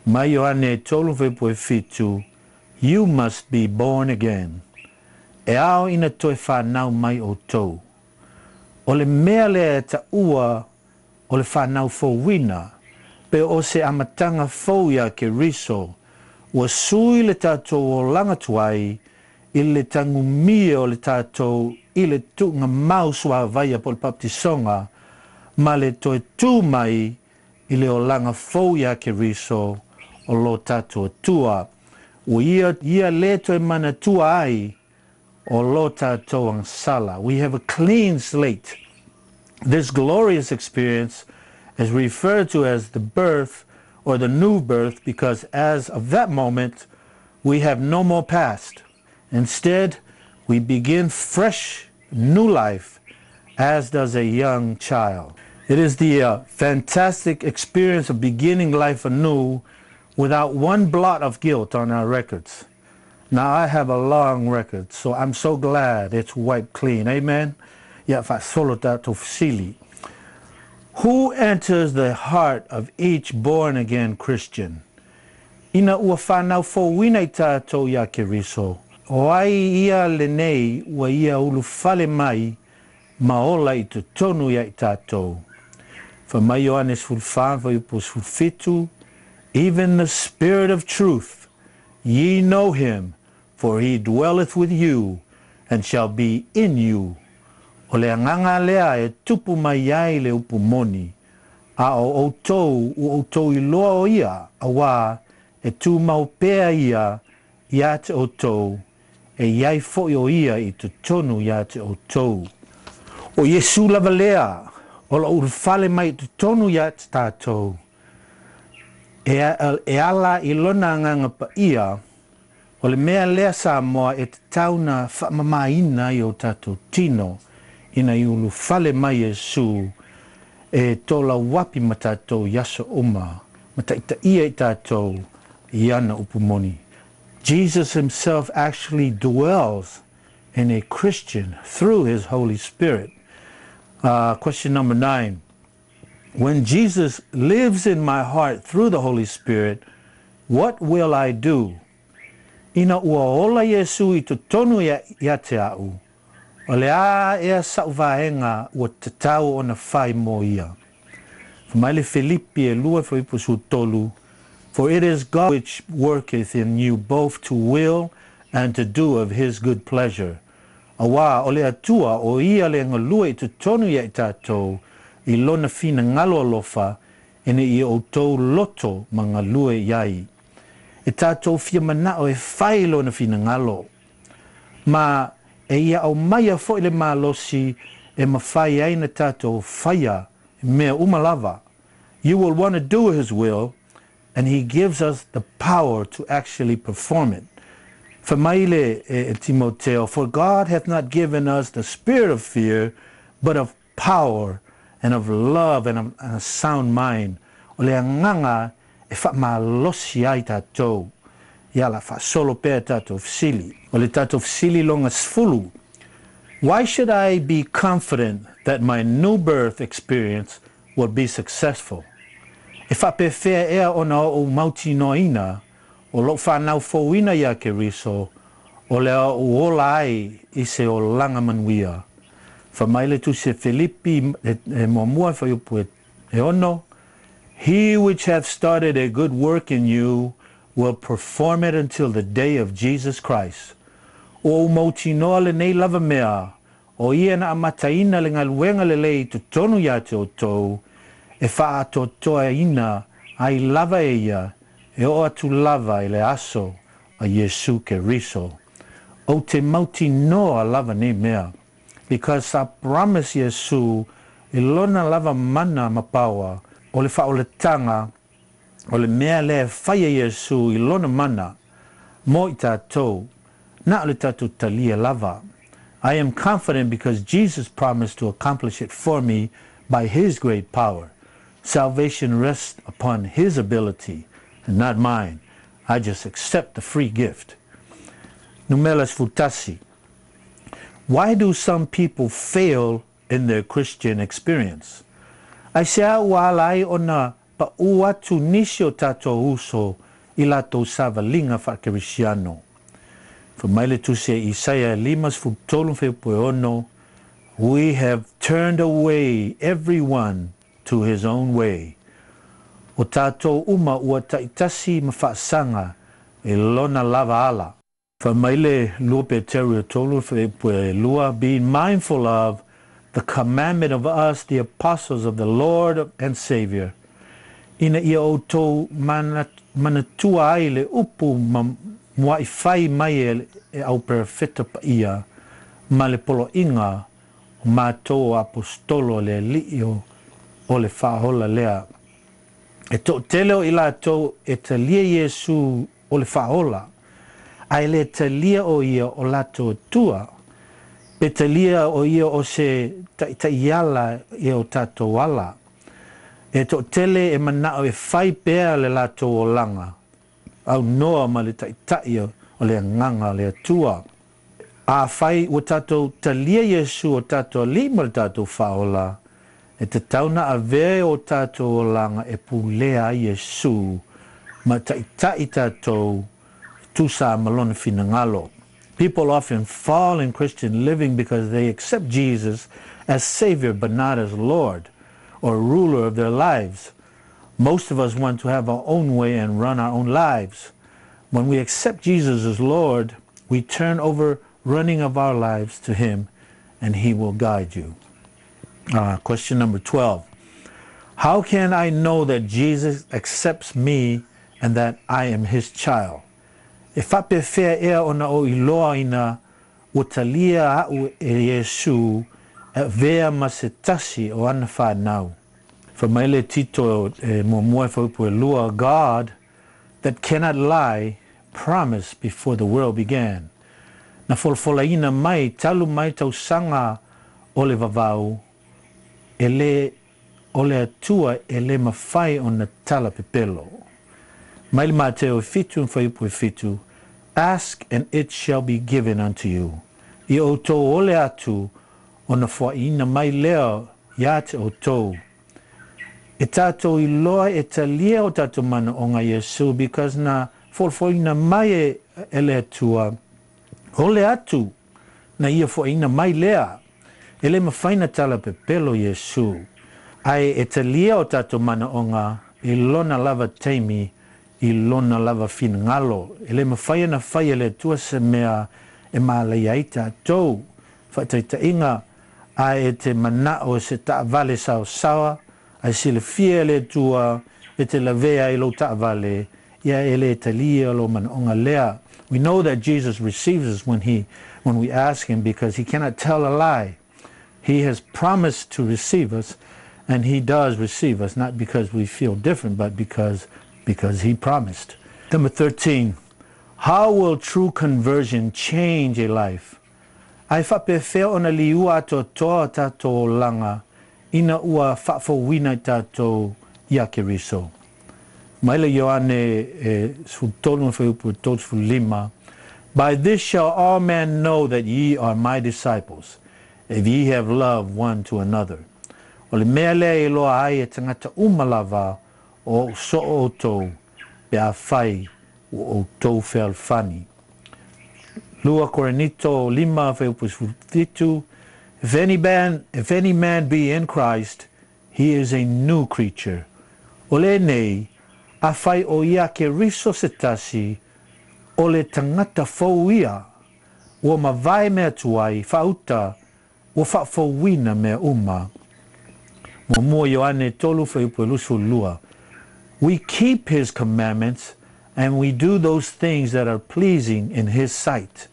Mai Ioane tolu vepo e fitu, you must be born again. E ao ina toe whanau mai o tou. O le mea lea ta ua o le whanau fōwina, pe o se amatanga fōia ke riso, ua sui le tātou o langatuai, i le tangu mia o le tātou, i le tunga mausua vaia po le baptisonga, ma le toe tū mai, i le o langa fōia ke riso, o lo tātou tua, o ia le toe mana tua ai, o lo tātou ang sala. We have a clean slate. This glorious experience is referred to as the birth or the new birth because as of that moment, we have no more past. Instead, we begin fresh, new life, as does a young child. It is the fantastic experience of beginning life anew without one blot of guilt on our records. Now, I have a long record, so I'm so glad it's wiped clean. Amen? Ya fa solo tato fsili. Who enters the heart of each born-again Christian? Ina ua whanau fōwina I tātou ia ke riso. O ai ia lenei ua ia ulu fale mai ma ola I te tonu ia I tātou. For mai Ioanes fulfan for upos fulfitu, even the Spirit of truth, ye know him, for he dwelleth with you, and shall be in you. O le anganga lea e tupu mai ai le upumoni, a o outou u outou I loa o ia, a wā e tu maupea ia te outou, e iai foi o ia I te tonu ia te outou. O Yesu lava lea, o la urfale mai te tonu ia te tātou, e ala I lona anganga pa ia, o le mea lea sa moa e te tauna whamamaina I o tātou tino, ina I ulu fale mai Yesu, e tola wapi ma tātou yaso uma, ma taita ia I tātou, I ana upumoni. Jesus himself actually dwells in a Christian through his Holy Spirit. Question number 9. When Jesus lives in my heart through the Holy Spirit, what will I do? Ina ua ola Yesu I te tonu ia te au. O le a ea sauvaenga ua te tau o na whai mo ia. Maile Filipi e lua whaipusu tolu, for it is God which worketh in you both to will and to do of his good pleasure. A wā o le atua o ia le ngalua I te tonu ia I tātou, I lona fina ngalo alofa, ene I o tau loto ma ngalua iai. E tātou fia manao e whai lona fina ngalo. Ma e ia au maia fo le malosi e mawhai aina tātou whaia mea umalava. You will want to do his will, and he gives us the power to actually perform it. For maile Timoteo, for God hath not given us the spirit of fear, but of power and of love and a sound mind. O le anganga e wha malosi ai tātou. Ia la wha solo pēr tātou fsili. O le tātou fsili longa sfulu. Why should I be confident that my new birth experience will be successful? E wha pe whea ea ona o mauti noina, o lo whanau fōwina ia ke riso, o lea o ola ai I se o langa manuia. Wha maile tu se Filipi e moamua wha upu e ono, he which hath started a good work in you will perform it until the day of Jesus Christ. O mauti noa le nei lava mea, o ia na amataina le ngaluenga le lei tu tonu ia te o tou, e wha ato toa ina ai lava e ia, e o atu lava I le aso a Yesu ke riso. O te mauti noa lava nei mea, because sa promise Yesu I lona lava mana mapawa, o le wha o le tanga, o le mea le whaia Yesu I lona mana, mo I tātou, na o le tātou talia lava. I am confident because Jesus promised to accomplish it for me by his great power. Salvation rests upon his ability and not mine. I just accept the free gift. Numelas futasi. Why do some people fail in their Christian experience? Ai sea walai ona pa u atu nisi o tātou uso I lātou savalinga whakerisiano. Whamaile tuse Isaia 5:12 we have turned away everyone to his own way. O tātou uma ua taitasi mawhaasanga e lona lava ala. Whamaile lua Peteru tolu lua, being mindful of the commandment of us, the apostles of the Lord and Savior. Ina ia o tō manatua ai le upu mua I whai mai e au perfeta pa ia, ma le polo inga ma tō apostolo le liio o le whahola lea. E tō teleo I la tō e te lia Iesu o le whahola, ai le te lia o ia o la tō tua, e te lia o ia o se taiala e o tātou ala. E tō tele e manao e whai pēa le lātou o langa. Au noa ma le taitai o le nganga le atua. A whai o tātou talia Iesu o tātou lima le tātou whaola. E te tauna a vea o tātou o langa e pūlea Iesu. Ma taitai tātou tusa malona finangalo. People often fall in Christian living because they accept Jesus as Savior but not as Lord or ruler of their lives. Most of us want to have our own way and run our own lives. When we accept Jesus as Lord, we turn over running of our lives to Him and He will guide you. Question number 12. How can I know that Jesus accepts me and that I am His child? E whape whea ea ona o iloa ina o talia au e Iesu e vea ma se tasi o ana whanau. Whamaile tito e mua whaupu e lua, God that cannot lie promised before the world began. Na folfola ina mai, talu mai tau sanga o le vavau, e le o le atua e le mawhai o na tala pepelo. Maile Mateo fitu and whaupu e fitu, ask and it shall be given unto you. I o tō ole atu o na whaina mai leo ia te o tō. E tātou I loa e talia o tātou mana o ngā Iesu because na whaina mai e le atua ole atu na ia whaina mai lea. E le mawhaina tala pepelo Iesu. Ai e talia o tātou mana o ngā I lona lava teimi I lona lava finangalo. E le mawhaia na whaia le tua se mea e mālai ai tātou. Whaitaita inga ai e te mana o se ta vale sao sawa. Ai se le fia le tua e te lavea I lo ta vale. Ia e le talia lo man onga lea. We know that Jesus receives us when we ask Him because He cannot tell a lie. He has promised to receive us and He does receive us, not because we feel different, but because He promised. Number 13, how will true conversion change a life? Ai whapewhea ona liua ato toa tātou langa, ina ua whawhawina tātou ia keriso. Maile Ioane sfutonu whaupu tōtfu lima, by this shall all men know that ye are my disciples, if ye have love one to another. O le mea lea I loa ai e tangata umalava, o so o tō, pe a whai o tō whel whani. Lua Korinito 5:52, if any man be in Christ, he is a new creature. O le nei, a whai o ia ke riso se tasi, o le tangata fau ia, o ma vai mea tuai, whauta, o whawhawina mea uma. Mua Ioane tolu whaupuelusu lua. We keep His commandments and we do those things that are pleasing in His sight.